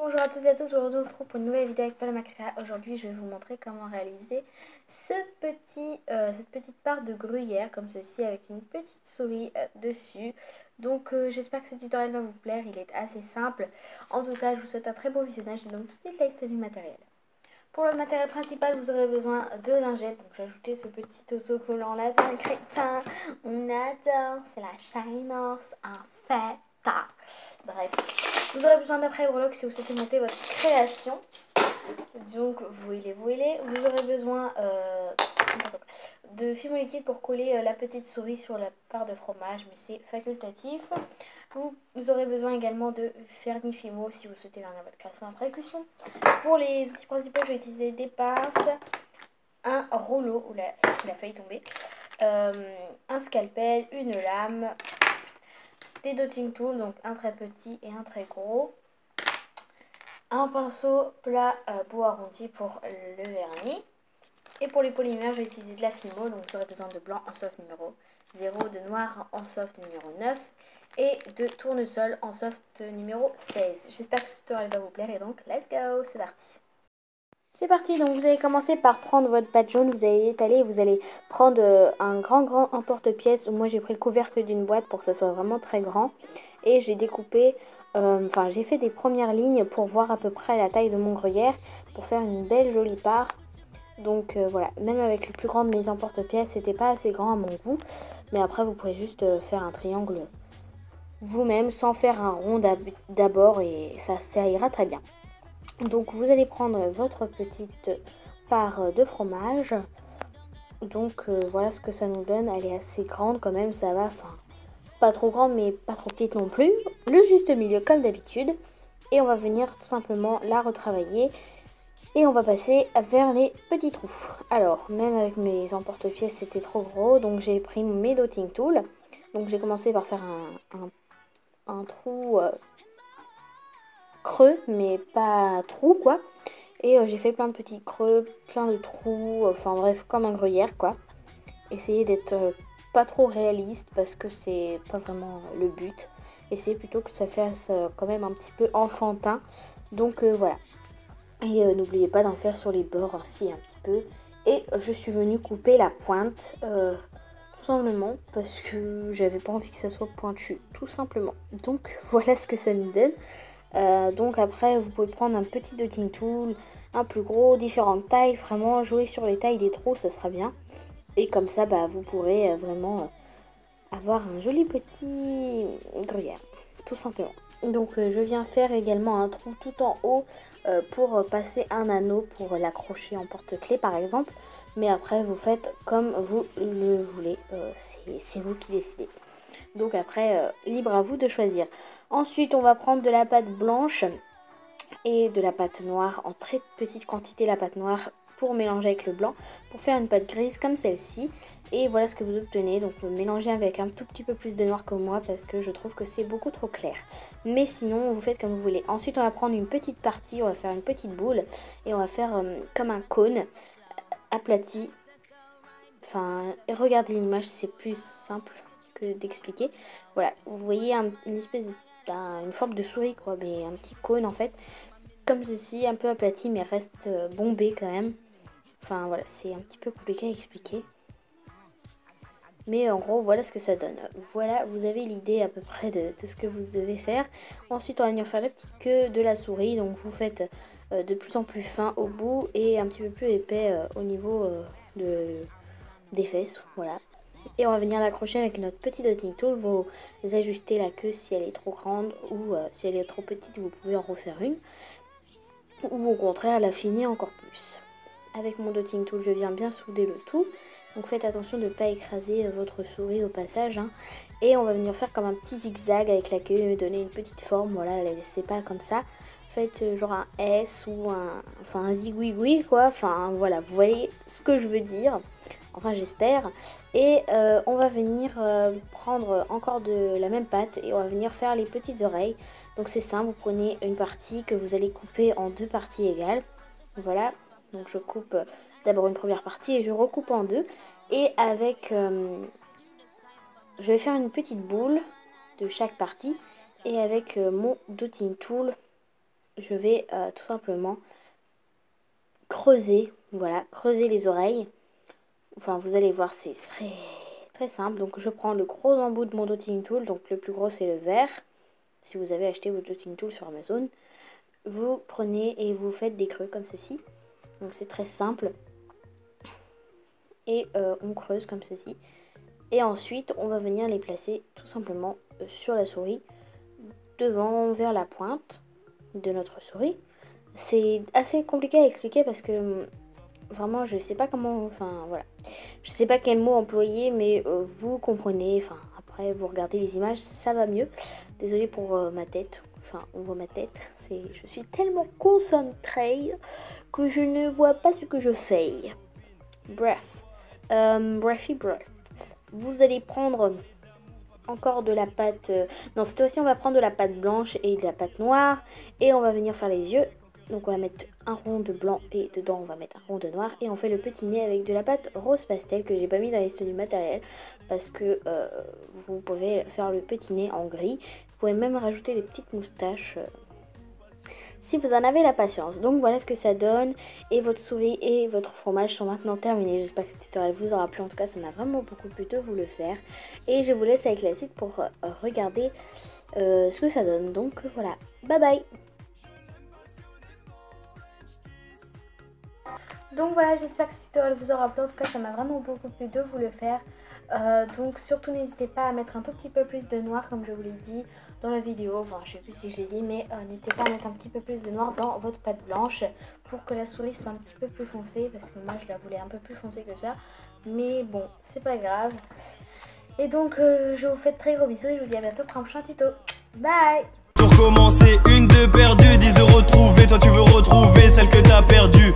Bonjour à tous et à toutes, je vous retrouve pour une nouvelle vidéo avec Paloma Créa. Aujourd'hui je vais vous montrer comment réaliser cette petite part de gruyère comme ceci avec une petite souris dessus. Donc j'espère que ce tutoriel va vous plaire, il est assez simple. En tout cas je vous souhaite un très beau visionnage et donc tout de suite la liste du matériel. Pour le matériel principal vous aurez besoin de lingettes, donc j'ai ajouté ce petit autocollant là d'un crétin, on adore, c'est la Shine North en fait. Bref, vous aurez besoin d'après breloques si vous souhaitez monter votre création. Donc vous aurez besoin de fimo liquide pour coller la petite souris sur la part de fromage, mais c'est facultatif. Vous aurez besoin également de vernis fimo si vous souhaitez vernis votre création après cuisson. Pour les outils principaux, je vais utiliser des pinces, un rouleau, où il a failli tomber, un scalpel, une lame, des dotting tools, donc un très petit et un très gros, un pinceau plat bout arrondi pour le vernis. Et pour les polymères, je vais utiliser de la Fimo, donc vous aurez besoin de blanc en soft numéro 0, de noir en soft numéro 9 et de tournesol en soft numéro 16. J'espère que ce tutoriel va vous plaire et donc let's go, c'est parti. C'est parti, donc vous allez commencer par prendre votre pâte jaune, vous allez étaler, vous allez prendre un grand emporte-pièce. Moi j'ai pris le couvercle d'une boîte pour que ça soit vraiment très grand. Et j'ai découpé, j'ai fait des premières lignes pour voir à peu près la taille de mon gruyère, pour faire une belle jolie part. Donc voilà, même avec le plus grand de mes emporte-pièces, c'était pas assez grand à mon goût. Mais après vous pourrez juste faire un triangle vous-même sans faire un rond d'abord et ça ira très bien. Donc vous allez prendre votre petite part de fromage. Donc voilà ce que ça nous donne. Elle est assez grande quand même, ça va. Enfin, pas trop grande mais pas trop petite non plus. Le juste milieu comme d'habitude. Et on va venir tout simplement la retravailler. Et on va passer vers les petits trous. Alors, même avec mes emporte-pièces, c'était trop gros. Donc j'ai pris mes dotting tools. Donc j'ai commencé par faire un trou creux, mais pas trou quoi. Et j'ai fait plein de petits creux, plein de trous, enfin bref, comme un gruyère quoi. Essayez d'être pas trop réaliste parce que c'est pas vraiment le but. Essayez plutôt que ça fasse quand même un petit peu enfantin. Donc voilà. Et n'oubliez pas d'en faire sur les bords aussi un petit peu. Et je suis venue couper la pointe tout simplement parce que j'avais pas envie que ça soit pointu, tout simplement. Donc voilà ce que ça nous donne. Donc après vous pouvez prendre un petit dotting tool, un plus gros, différentes tailles, vraiment jouer sur les tailles des trous, ça sera bien. Et comme ça vous pourrez vraiment avoir un joli petit gruyère, tout simplement. Donc je viens faire également un trou tout en haut pour passer un anneau pour l'accrocher en porte-clés par exemple. Mais après vous faites comme vous le voulez, c'est vous qui décidez. Donc après, libre à vous de choisir. Ensuite, on va prendre de la pâte blanche et de la pâte noire en très petite quantité, la pâte noire pour mélanger avec le blanc, pour faire une pâte grise comme celle-ci. Et voilà ce que vous obtenez. Donc mélangez avec un tout petit peu plus de noir que moi parce que je trouve que c'est beaucoup trop clair. Mais sinon, vous faites comme vous voulez. Ensuite, on va prendre une petite partie, on va faire une petite boule et on va faire comme un cône aplati. Enfin, regardez l'image, c'est plus simple que d'expliquer. Voilà, vous voyez une espèce une forme de souris quoi, mais un petit cône en fait, comme ceci, un peu aplati mais reste bombé quand même. Enfin voilà, c'est un petit peu compliqué à expliquer. Mais en gros, voilà ce que ça donne. Voilà, vous avez l'idée à peu près de ce que vous devez faire. Ensuite, on va venir faire la petite queue de la souris. Donc vous faites de plus en plus fin au bout et un petit peu plus épais au niveau des fesses. Voilà. Et on va venir l'accrocher avec notre petit dotting tool. Vous ajustez la queue si elle est trop grande ou si elle est trop petite, vous pouvez en refaire une. Ou au contraire, la finir encore plus. Avec mon dotting tool, je viens bien souder le tout. Donc faites attention de ne pas écraser votre souris au passage. Hein. Et on va venir faire comme un petit zigzag avec la queue, donner une petite forme. Voilà, la laissez pas comme ça. Faites genre un S ou un zigouigoui quoi. Enfin voilà, vous voyez ce que je veux dire. Enfin j'espère. Et on va venir prendre encore de la même pâte et on va venir faire les petites oreilles. Donc c'est simple, vous prenez une partie que vous allez couper en deux parties égales. Voilà, donc je coupe d'abord une première partie et je recoupe en deux. Et avec, je vais faire une petite boule de chaque partie. Et avec mon dotting tool, je vais tout simplement creuser, voilà, creuser les oreilles. Enfin, vous allez voir, c'est très, très simple. Donc, je prends le gros embout de mon dotting tool. Donc, le plus gros, c'est le vert. Si vous avez acheté votre dotting tool sur Amazon, vous prenez et vous faites des creux comme ceci. Donc, c'est très simple. Et on creuse comme ceci. Et ensuite, on va venir les placer tout simplement sur la souris, devant, vers la pointe de notre souris. C'est assez compliqué à expliquer parce que vraiment je sais pas comment, enfin voilà, je sais pas quel mot employer, mais vous comprenez, enfin après vous regardez les images, ça va mieux. Désolée pour ma tête, enfin on voit ma tête, je suis tellement concentrée que je ne vois pas ce que je fais. Bref, bref, vous allez prendre encore de la pâte, non cette fois-ci on va prendre de la pâte blanche et de la pâte noire, et on va venir faire les yeux. Donc on va mettre un rond de blanc et dedans on va mettre un rond de noir, et on fait le petit nez avec de la pâte rose pastel que j'ai pas mis dans la liste du matériel parce que vous pouvez faire le petit nez en gris. Vous pouvez même rajouter des petites moustaches si vous en avez la patience. Donc voilà ce que ça donne, et votre souris et votre fromage sont maintenant terminés. J'espère que ce tutoriel vous aura plu, en tout cas ça m'a vraiment beaucoup plu de vous le faire, et je vous laisse avec la suite pour regarder ce que ça donne. Donc voilà, bye bye. Donc voilà, j'espère que ce tutoriel vous aura plu, en tout cas ça m'a vraiment beaucoup plu de vous le faire. Donc surtout n'hésitez pas à mettre un tout petit peu plus de noir comme je vous l'ai dit dans la vidéo, enfin je sais plus si je l'ai dit, mais n'hésitez pas à mettre un petit peu plus de noir dans votre pâte blanche pour que la souris soit un petit peu plus foncée, parce que moi je la voulais un peu plus foncée que ça, mais bon c'est pas grave. Et donc je vous fais de très gros bisous et je vous dis à bientôt pour un prochain tuto. Bye. Pour commencer, une de perdue, 10 de retrouver. Toi tu veux retrouver celle que t'as perdue.